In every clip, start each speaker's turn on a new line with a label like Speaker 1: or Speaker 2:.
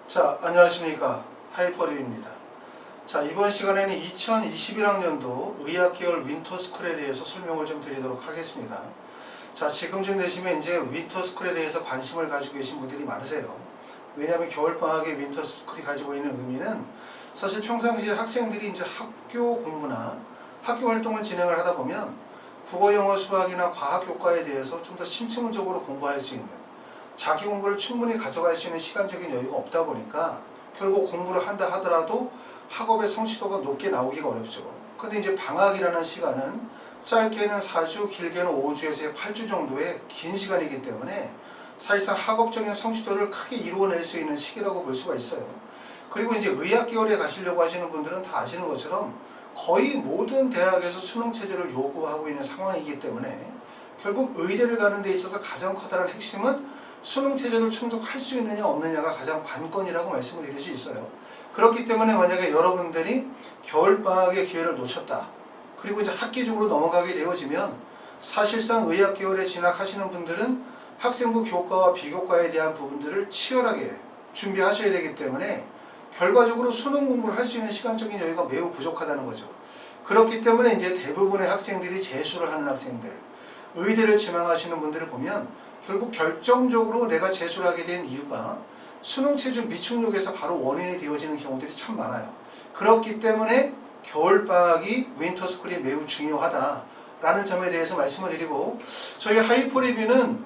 Speaker 1: 자, 안녕하십니까. 하이퍼립입니다. 자, 이번 시간에는 2021학년도 의학계열 윈터스쿨에 대해서 설명을 좀 드리도록 하겠습니다. 자, 지금쯤 되시면 이제 윈터스쿨에 대해서 관심을 가지고 계신 분들이 많으세요. 왜냐하면 겨울방학에 윈터스쿨이 가지고 있는 의미는 사실 평상시에 학생들이 이제 학교 공부나 학교 활동을 진행을 하다 보면 국어, 영어, 수학이나 과학 교과에 대해서 좀 더 심층적으로 공부할 수 있는, 자기 공부를 충분히 가져갈 수 있는 시간적인 여유가 없다 보니까 결국 공부를 한다 하더라도 학업의 성취도가 높게 나오기가 어렵죠. 근데 이제 방학이라는 시간은 짧게는 4주, 길게는 5주에서 8주 정도의 긴 시간이기 때문에 사실상 학업적인 성취도를 크게 이루어낼 수 있는 시기라고 볼 수가 있어요. 그리고 이제 의학계열에 가시려고 하시는 분들은 다 아시는 것처럼 거의 모든 대학에서 수능 체제를 요구하고 있는 상황이기 때문에 결국 의대를 가는 데 있어서 가장 커다란 핵심은 수능 체제를 충족할 수 있느냐 없느냐가 가장 관건이라고 말씀을 드릴 수 있어요. 그렇기 때문에 만약에 여러분들이 겨울방학의 기회를 놓쳤다, 그리고 이제 학기적으로 넘어가게 되어지면 사실상 의학계열에 진학하시는 분들은 학생부 교과와 비교과에 대한 부분들을 치열하게 준비하셔야 되기 때문에 결과적으로 수능 공부를 할 수 있는 시간적인 여유가 매우 부족하다는 거죠. 그렇기 때문에 이제 대부분의 학생들이 재수를 하는 학생들, 의대를 지망하시는 분들을 보면 결국 결정적으로 내가 재수를 하게 된 이유가 수능체제 미충족에서 바로 원인이 되어지는 경우들이 참 많아요. 그렇기 때문에 겨울방학이 윈터스쿨이 매우 중요하다라는 점에 대해서 말씀을 드리고, 저희 하이퍼리뷰는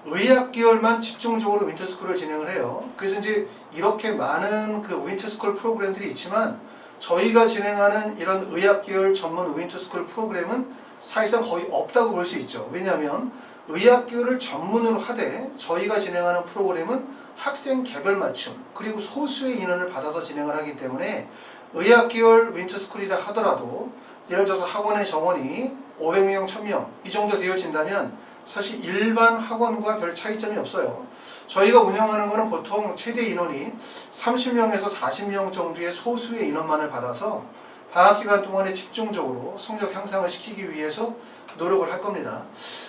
Speaker 1: 의학계열만 집중적으로 윈터스쿨을 진행을 해요. 그래서 이제 이렇게 많은 그 윈터스쿨 프로그램들이 있지만 저희가 진행하는 이런 의학계열 전문 윈터스쿨 프로그램은 사실상 거의 없다고 볼 수 있죠. 왜냐하면 의학계열을 전문으로 하되 저희가 진행하는 프로그램은 학생 개별 맞춤, 그리고 소수의 인원을 받아서 진행을 하기 때문에 의학계열 윈터스쿨이라 하더라도 예를 들어서 학원의 정원이 500명, 1000명 이 정도 되어진다면 사실 일반 학원과 별 차이점이 없어요. 저희가 운영하는 것은 보통 최대 인원이 30명에서 40명 정도의 소수의 인원만을 받아서 방학기간 동안에 집중적으로 성적 향상을 시키기 위해서 노력을 할 겁니다.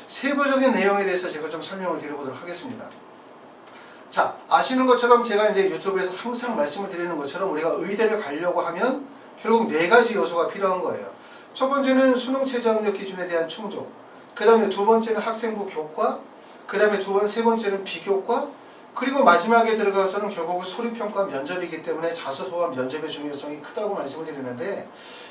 Speaker 1: 세부적인 내용에 대해서 제가 좀 설명을 드려보도록 하겠습니다. 자, 아시는 것처럼 제가 이제 유튜브에서 항상 말씀을 드리는 것처럼 우리가 의대를 가려고 하면 결국 4가지 요소가 필요한 거예요. 첫 번째는 수능 최저 학력 기준에 대한 충족, 그 다음에 두 번째는 학생부 교과, 그 다음에 세 번째는 비교과, 그리고 마지막에 들어가서는 결국은 소리평가 면접이기 때문에 자소서와 면접의 중요성이 크다고 말씀을 드리는데,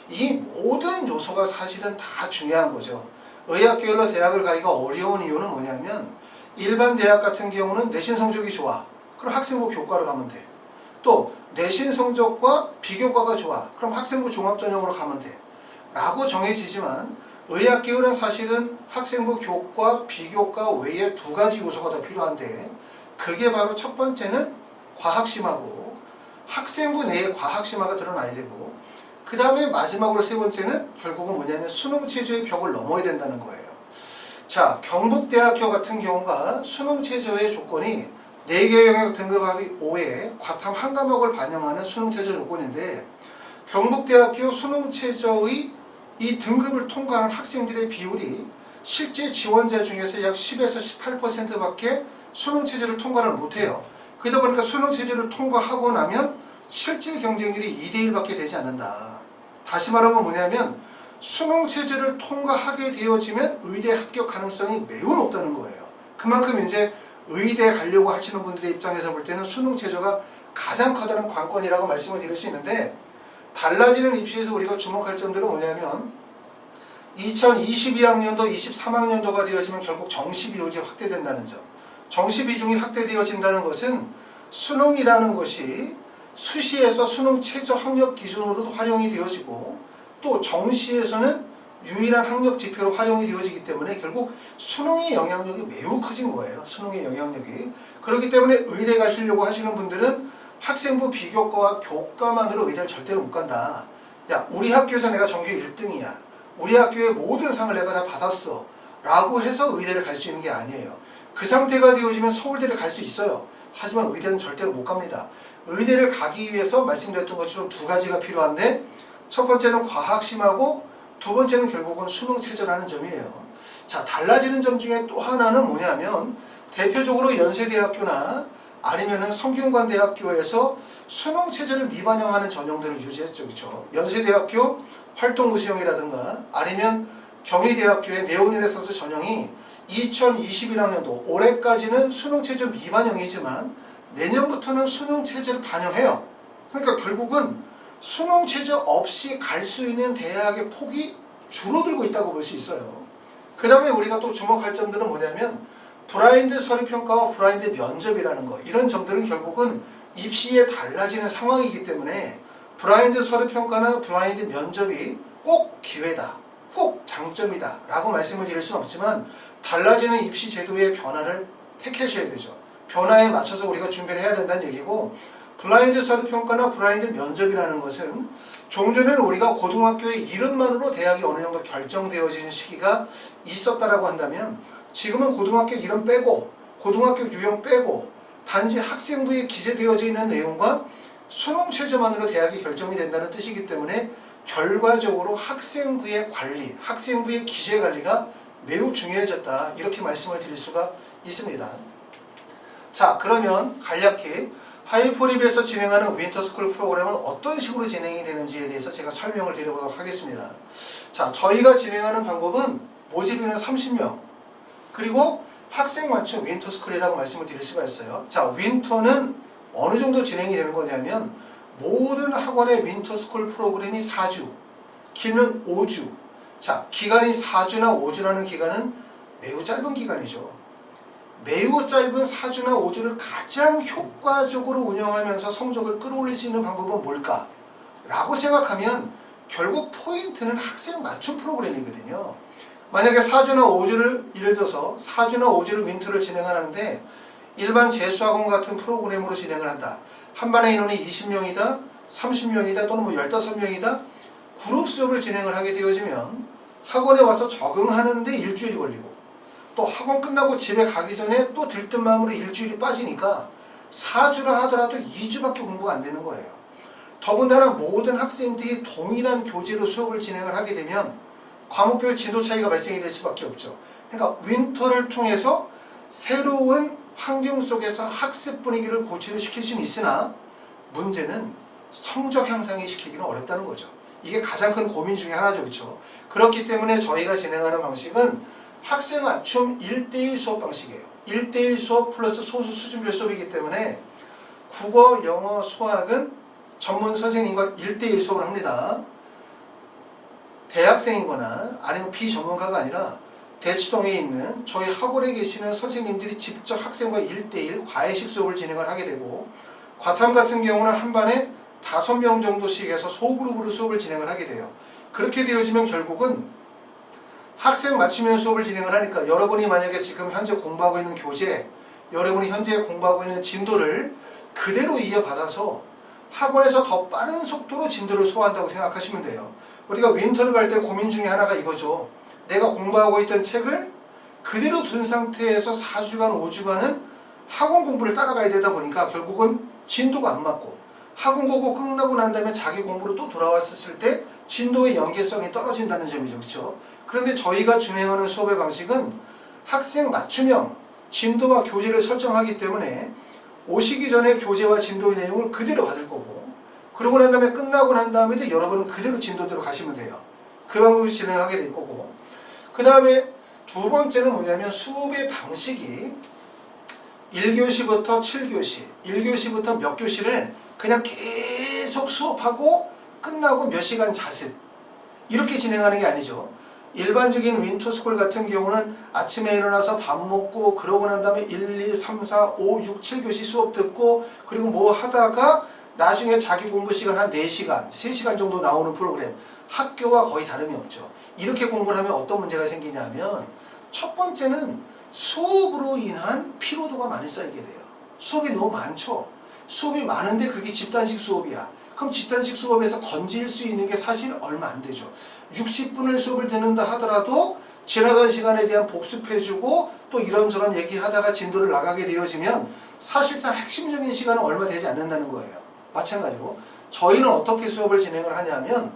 Speaker 1: 이 모든 요소가 사실은 다 중요한 거죠. 의학계열로 대학을 가기가 어려운 이유는 뭐냐면, 일반 대학 같은 경우는 내신 성적이 좋아, 그럼 학생부 교과로 가면 돼. 또 내신 성적과 비교과가 좋아, 그럼 학생부 종합전형으로 가면 돼 라고 정해지지만, 의학계열은 사실은 학생부 교과, 비교과 외에 2가지 요소가 더 필요한데, 그게 바로 첫 번째는 과학심화고, 학생부 내에 과학심화가 드러나야 되고, 그 다음에 마지막으로 세 번째는 결국은 뭐냐면 수능체제의 벽을 넘어야 된다는 거예요. 자, 경북대학교 같은 경우가 수능체제의 조건이 4개 영역 등급합이 5에 과탐 1과목을 반영하는 수능체제 조건인데, 경북대학교 수능체제의 이 등급을 통과하는 학생들의 비율이 실제 지원자 중에서 약 10에서 18%밖에 수능체제를 통과를 못해요. 그러다 보니까 수능체제를 통과하고 나면 실질 경쟁률이 2대1밖에 되지 않는다. 다시 말하면 뭐냐면 수능체제를 통과하게 되어지면 의대 합격 가능성이 매우 높다는 거예요. 그만큼 이제 의대 가려고 하시는 분들의 입장에서 볼 때는 수능체제가 가장 커다란 관건이라고 말씀을 드릴 수 있는데, 달라지는 입시에서 우리가 주목할 점들은 뭐냐면 2022학년도, 23학년도가 되어지면 결국 정시 비율이 확대된다는 점. 정시 비중이 확대되어진다는 것은 수능이라는 것이 수시에서 수능 최저 학력 기준으로도 활용이 되어지고, 또 정시에서는 유일한 학력 지표로 활용이 되어지기 때문에 결국 수능의 영향력이 매우 커진 거예요. 수능의 영향력이. 그렇기 때문에 의대 가시려고 하시는 분들은 학생부 비교과와 교과만으로 의대를 절대로 못 간다. 야, 우리 학교에서 내가 전교 1등이야. 우리 학교의 모든 상을 내가 다 받았어. 라고 해서 의대를 갈 수 있는 게 아니에요. 그 상태가 되어지면 서울대를 갈 수 있어요. 하지만 의대는 절대로 못 갑니다. 의대를 가기 위해서 말씀드렸던 것처럼 2가지가 필요한데, 첫 번째는 과학심하고 두 번째는 결국은 수능체제라는 점이에요. 자, 달라지는 점 중에 또 하나는 뭐냐면 대표적으로 연세대학교나 아니면은 성균관대학교에서 수능 체제를 미반영하는 전형들을 유지했죠. 그렇죠? 연세대학교 활동무수형이라든가 아니면 경희대학교의 네오르네상스 전형이 2021학년도 올해까지는 수능 체제 미반영이지만 내년부터는 수능 체제를 반영해요. 그러니까 결국은 수능 체제 없이 갈 수 있는 대학의 폭이 줄어들고 있다고 볼 수 있어요. 그 다음에 우리가 또 주목할 점들은 뭐냐면 브라인드 서류평가와 브라인드 면접이라는 거, 이런 점들은 결국은 입시에 달라지는 상황이기 때문에 브라인드 서류평가나 브라인드 면접이 꼭 기회다, 꼭 장점이다 라고 말씀을 드릴 수는 없지만 달라지는 입시 제도의 변화를 택하셔야 되죠. 변화에 맞춰서 우리가 준비를 해야 된다는 얘기고, 블라인드 서류평가나 브라인드 면접이라는 것은 종전에는 우리가 고등학교의 이름만으로 대학이 어느 정도 결정되어지는 시기가 있었다라고 한다면 지금은 고등학교 이름 빼고 고등학교 유형 빼고 단지 학생부에 기재되어져 있는 내용과 수능 체제만으로 대학이 결정이 된다는 뜻이기 때문에 결과적으로 학생부의 관리, 학생부의 기재 관리가 매우 중요해졌다, 이렇게 말씀을 드릴 수가 있습니다. 자, 그러면 간략히 하이포립에서 진행하는 윈터스쿨 프로그램은 어떤 식으로 진행이 되는지에 대해서 제가 설명을 드려보도록 하겠습니다. 자, 저희가 진행하는 방법은 모집인은 30명, 그리고 학생 맞춤 윈터스쿨이라고 말씀을 드릴 수가 있어요. 자, 윈터는 어느 정도 진행이 되는 거냐면 모든 학원의 윈터스쿨 프로그램이 4주, 길면 5주. 자, 기간이 4주나 5주라는 기간은 매우 짧은 기간이죠. 매우 짧은 4주나 5주를 가장 효과적으로 운영하면서 성적을 끌어올릴 수 있는 방법은 뭘까? 라고 생각하면 결국 포인트는 학생 맞춤 프로그램이거든요. 만약에 4주나 5주를, 예를 들어서 4주나 5주를 윈터를 진행하는데 일반 재수학원 같은 프로그램으로 진행을 한다. 한 반의 인원이 20명이다, 30명이다, 또는 뭐 15명이다. 그룹 수업을 진행을 하게 되어지면 학원에 와서 적응하는데 일주일이 걸리고, 또 학원 끝나고 집에 가기 전에 또 들뜬 마음으로 일주일이 빠지니까 4주라 하더라도 2주밖에 공부가 안 되는 거예요. 더군다나 모든 학생들이 동일한 교재로 수업을 진행을 하게 되면 과목별 진도 차이가 발생이 될 수밖에 없죠. 그러니까 윈터를 통해서 새로운 환경 속에서 학습 분위기를 고취를 시킬 수는 있으나 문제는 성적 향상이 시키기는 어렵다는 거죠. 이게 가장 큰 고민 중에 하나죠. 그렇죠? 그렇기 때문에 저희가 진행하는 방식은 학생 맞춤 1대1 수업 방식이에요. 1대1 수업 플러스 소수 수준별 수업이기 때문에 국어, 영어, 수학은 전문 선생님과 1대1 수업을 합니다. 대학생이거나 아니면 비전문가가 아니라 대치동에 있는 저희 학원에 계시는 선생님들이 직접 학생과 1대1 과외식 수업을 진행을 하게 되고, 과탐 같은 경우는 한 반에 5명 정도씩 해서 소그룹으로 수업을 진행을 하게 돼요. 그렇게 되어지면 결국은 학생 맞춤형 수업을 진행을 하니까 여러분이 만약에 지금 현재 공부하고 있는 교재, 여러분이 현재 공부하고 있는 진도를 그대로 이어받아서 학원에서 더 빠른 속도로 진도를 소화한다고 생각하시면 돼요. 우리가 윈터를 갈 때 고민 중에 하나가 이거죠. 내가 공부하고 있던 책을 그대로 둔 상태에서 4주간, 5주간은 학원 공부를 따라가야 되다 보니까 결국은 진도가 안 맞고, 학원 공부 끝나고 난 다음에 자기 공부로 또 돌아왔을 때 진도의 연계성이 떨어진다는 점이죠. 그렇죠? 그런데 저희가 진행하는 수업의 방식은 학생 맞춤형 진도와 교재를 설정하기 때문에 오시기 전에 교재와 진도의 내용을 그대로 받을 거고, 그러고 난 다음에 끝나고 난 다음에도 여러분은 그대로 진도대로 가시면 돼요. 그 방법으로 진행하게 될 거고, 그 다음에 두 번째는 뭐냐면 수업의 방식이 1교시부터 7교시, 1교시부터 몇 교시를 그냥 계속 수업하고 끝나고 몇 시간 자습, 이렇게 진행하는 게 아니죠. 일반적인 윈터스쿨 같은 경우는 아침에 일어나서 밥 먹고 그러고 난 다음에 1, 2, 3, 4, 5, 6, 7교시 수업 듣고 그리고 뭐 하다가 나중에 자기 공부 시간 한 4시간, 3시간 정도 나오는 프로그램, 학교와 거의 다름이 없죠. 이렇게 공부를 하면 어떤 문제가 생기냐면 첫 번째는 수업으로 인한 피로도가 많이 쌓이게 돼요. 수업이 너무 많죠. 수업이 많은데 그게 집단식 수업이야. 그럼 집단식 수업에서 건질 수 있는 게 사실 얼마 안 되죠. 60분을 수업을 듣는다 하더라도 지나간 시간에 대한 복습해주고 또 이런저런 얘기하다가 진도를 나가게 되어지면 사실상 핵심적인 시간은 얼마 되지 않는다는 거예요. 마찬가지로 저희는 어떻게 수업을 진행을 하냐면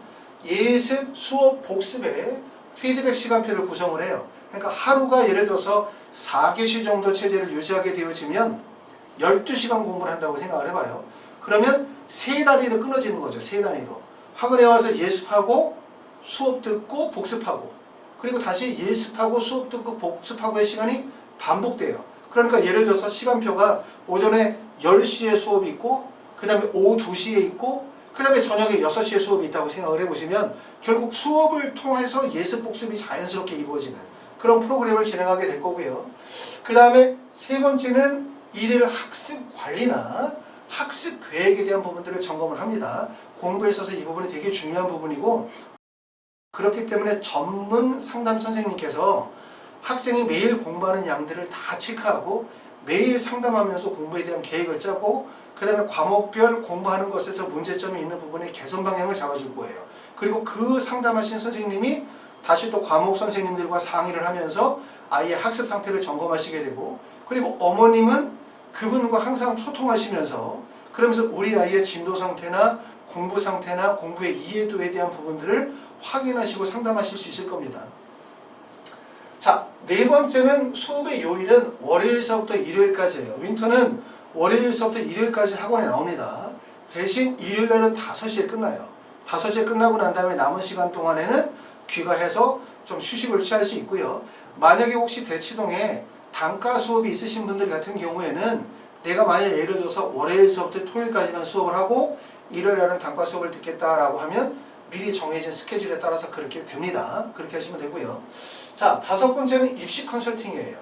Speaker 1: 예습, 수업, 복습에 피드백 시간표를 구성을 해요. 그러니까 하루가 예를 들어서 4교시 정도 체제를 유지하게 되어지면 12시간 공부를 한다고 생각을 해봐요. 그러면 세 단위로 끊어지는 거죠. 세 단위로. 학원에 와서 예습하고 수업 듣고 복습하고 그리고 다시 예습하고 수업 듣고 복습하고의 시간이 반복돼요. 그러니까 예를 들어서 시간표가 오전에 10시에 수업이 있고 그 다음에 오후 2시에 있고 그 다음에 저녁에 6시에 수업이 있다고 생각을 해보시면 결국 수업을 통해서 예습 복습이 자연스럽게 이루어지는 그런 프로그램을 진행하게 될 거고요. 그 다음에 세 번째는 이들 학습 관리나 학습 계획에 대한 부분들을 점검을 합니다. 공부에 있어서 이 부분이 되게 중요한 부분이고 그렇기 때문에 전문 상담 선생님께서 학생이 매일 공부하는 양들을 다 체크하고 매일 상담하면서 공부에 대한 계획을 짜고 그 다음에 과목별 공부하는 것에서 문제점이 있는 부분에 개선 방향을 잡아줄 거예요. 그리고 그 상담하신 선생님이 다시 또 과목 선생님들과 상의를 하면서 아이의 학습 상태를 점검하시게 되고 그리고 어머님은 그분과 항상 소통하시면서 그러면서 우리 아이의 진도 상태나 공부 상태나 공부의 이해도에 대한 부분들을 확인하시고 상담하실 수 있을 겁니다. 자, 네 번째는 수업의 요일은 월요일서부터 일요일까지예요. 윈터는 월요일서부터 일요일까지 학원에 나옵니다. 대신 일요일날은 5시에 끝나요. 5시에 끝나고 난 다음에 남은 시간 동안에는 귀가해서 좀 휴식을 취할 수 있고요. 만약에 혹시 대치동에 단과 수업이 있으신 분들 같은 경우에는 내가 만약 예를 들어서 월요일서부터 토요일까지만 수업을 하고 일요일날은 단과 수업을 듣겠다라고 하면 미리 정해진 스케줄에 따라서 그렇게 됩니다. 그렇게 하시면 되고요. 자, 다섯 번째는 입시 컨설팅이에요.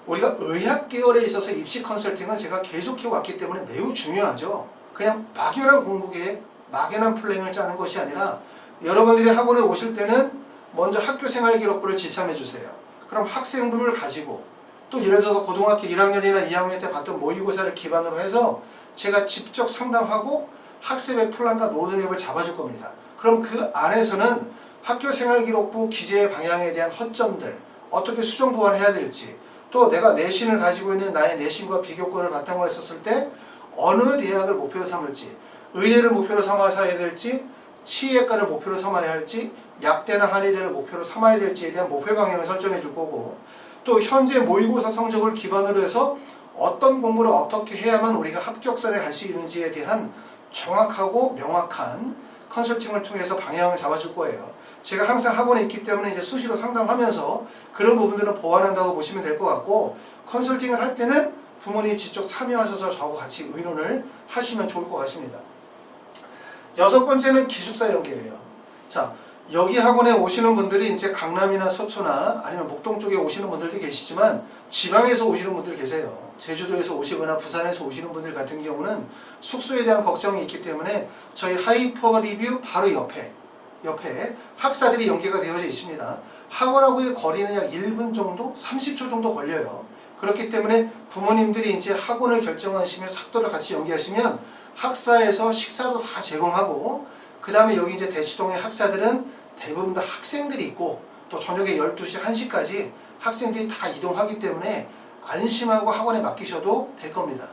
Speaker 1: 우리가 의학 계열에 있어서 입시 컨설팅은 제가 계속해 왔기 때문에 매우 중요하죠. 그냥 막연한 공부계획, 막연한 플랜을 짜는 것이 아니라 여러분들이 학원에 오실 때는 먼저 학교 생활 기록부를 지참해 주세요. 그럼 학생부를 가지고 또 예를 들어서 고등학교 1학년이나 2학년 때 봤던 모의고사를 기반으로 해서 제가 직접 상담하고 학습의 플랜과 로드맵을 잡아줄 겁니다. 그럼 그 안에서는 학교 생활 기록부 기재의 방향에 대한 허점들, 어떻게 수정 보완해야 될지, 또 내가 내신을 가지고 있는 나의 내신과 비교권을 바탕으로 했었을 때 어느 대학을 목표로 삼을지, 의대를 목표로 삼아야 될지, 치의학과를 목표로 삼아야 할지, 약대나 한의대를 목표로 삼아야 될지에 대한 목표 방향을 설정해 줄 거고, 또 현재 모의고사 성적을 기반으로 해서 어떤 공부를 어떻게 해야만 우리가 합격선에 갈 수 있는지에 대한 정확하고 명확한 컨설팅을 통해서 방향을 잡아줄 거예요. 제가 항상 학원에 있기 때문에 이제 수시로 상담하면서 그런 부분들은 보완한다고 보시면 될 것 같고, 컨설팅을 할 때는 부모님이 직접 참여하셔서 저하고 같이 의논을 하시면 좋을 것 같습니다. 여섯 번째는 기숙사 연계예요. 자, 여기 학원에 오시는 분들이 이제 강남이나 서초나 아니면 목동 쪽에 오시는 분들도 계시지만 지방에서 오시는 분들 계세요. 제주도에서 오시거나 부산에서 오시는 분들 같은 경우는 숙소에 대한 걱정이 있기 때문에 저희 하이퍼 리뷰 바로 옆에 학사들이 연계가 되어져 있습니다. 학원하고의 거리는 약 1분 정도, 30초 정도 걸려요. 그렇기 때문에 부모님들이 이제 학원을 결정하시면서 학도를 같이 연계하시면 학사에서 식사도 다 제공하고, 그 다음에 여기 이제 대치동의 학사들은 대부분 다 학생들이 있고 또 저녁에 12시, 1시까지 학생들이 다 이동하기 때문에 안심하고 학원에 맡기셔도 될 겁니다.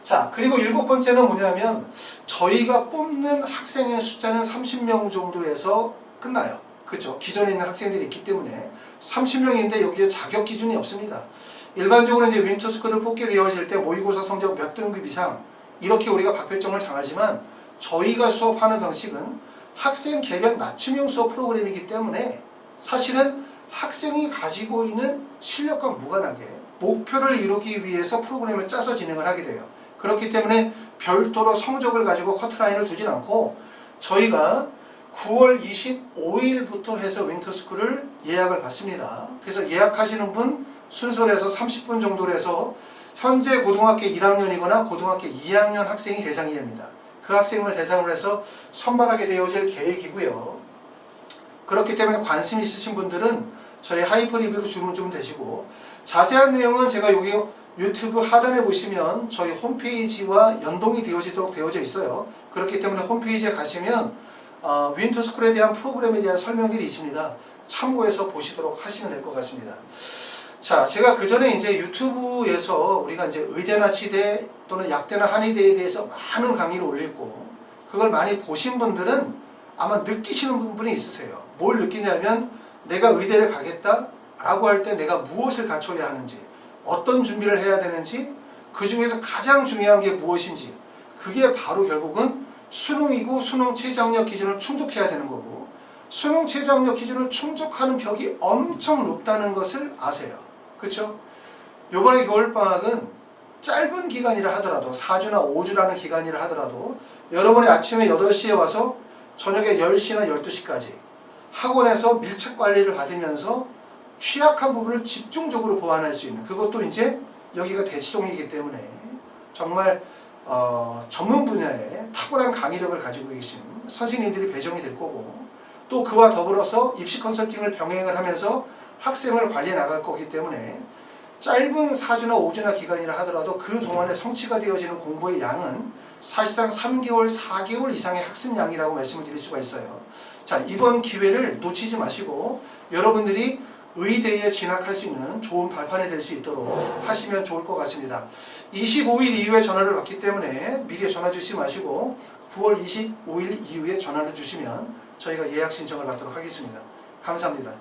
Speaker 1: 자, 그리고 일곱 번째는 뭐냐면 저희가 뽑는 학생의 숫자는 30명 정도에서 끝나요. 그렇죠? 기존에 있는 학생들이 있기 때문에 30명인데 여기에 자격 기준이 없습니다. 일반적으로 이제 윈터스쿨을 뽑게 되어질 때 모의고사 성적 몇 등급 이상 이렇게 우리가 박별점을 정하지만 저희가 수업하는 방식은 학생 개별 맞춤형 수업 프로그램이기 때문에 사실은 학생이 가지고 있는 실력과 무관하게 목표를 이루기 위해서 프로그램을 짜서 진행을 하게 돼요. 그렇기 때문에 별도로 성적을 가지고 커트라인을 두진 않고 저희가 9월 25일부터 해서 윈터스쿨을 예약을 받습니다. 그래서 예약하시는 분 순서로 해서 30분 정도로 해서 현재 고등학교 1학년이거나 고등학교 2학년 학생이 대상이 됩니다. 그 학생을 대상으로 해서 선발하게 되어질 계획이고요. 그렇기 때문에 관심 있으신 분들은 저희 하이퍼 리뷰로 주문 좀 되시고, 자세한 내용은 제가 여기 유튜브 하단에 보시면 저희 홈페이지와 연동이 되어지도록 되어져 있어요. 그렇기 때문에 홈페이지에 가시면 윈터스쿨에 대한 프로그램에 대한 설명들이 있습니다. 참고해서 보시도록 하시면 될 것 같습니다. 자, 제가 그 전에 이제 유튜브에서 우리가 이제 의대나 치대 또는 약대나 한의대에 대해서 많은 강의를 올리고, 그걸 많이 보신 분들은 아마 느끼시는 부분이 있으세요. 뭘 느끼냐면 내가 의대를 가겠다 라고 할 때 내가 무엇을 갖춰야 하는지, 어떤 준비를 해야 되는지, 그 중에서 가장 중요한 게 무엇인지, 그게 바로 결국은 수능이고 수능 최저학력 기준을 충족해야 되는 거고, 수능 최저학력 기준을 충족하는 벽이 엄청 높다는 것을 아세요. 그렇죠? 이번에 겨울방학은 짧은 기간이라 하더라도 4주나 5주라는 기간이라 하더라도 여러분이 아침에 8시에 와서 저녁에 10시나 12시까지 학원에서 밀착 관리를 받으면서 취약한 부분을 집중적으로 보완할 수 있는, 그것도 이제 여기가 대치동이기 때문에 정말 전문 분야에 탁월한 강의력을 가지고 계신 선생님들이 배정이 될 거고, 또 그와 더불어서 입시 컨설팅을 병행을 하면서 학생을 관리해 나갈 거기 때문에 짧은 4주나 5주나 기간이라 하더라도 그 동안에 성취가 되어지는 공부의 양은 사실상 3개월, 4개월 이상의 학습량이라고 말씀을 드릴 수가 있어요. 자, 이번 기회를 놓치지 마시고 여러분들이 의대에 진학할 수 있는 좋은 발판이 될 수 있도록 하시면 좋을 것 같습니다. 25일 이후에 전화를 받기 때문에 미리 전화 주시지 마시고 9월 25일 이후에 전화를 주시면 저희가 예약 신청을 받도록 하겠습니다. 감사합니다.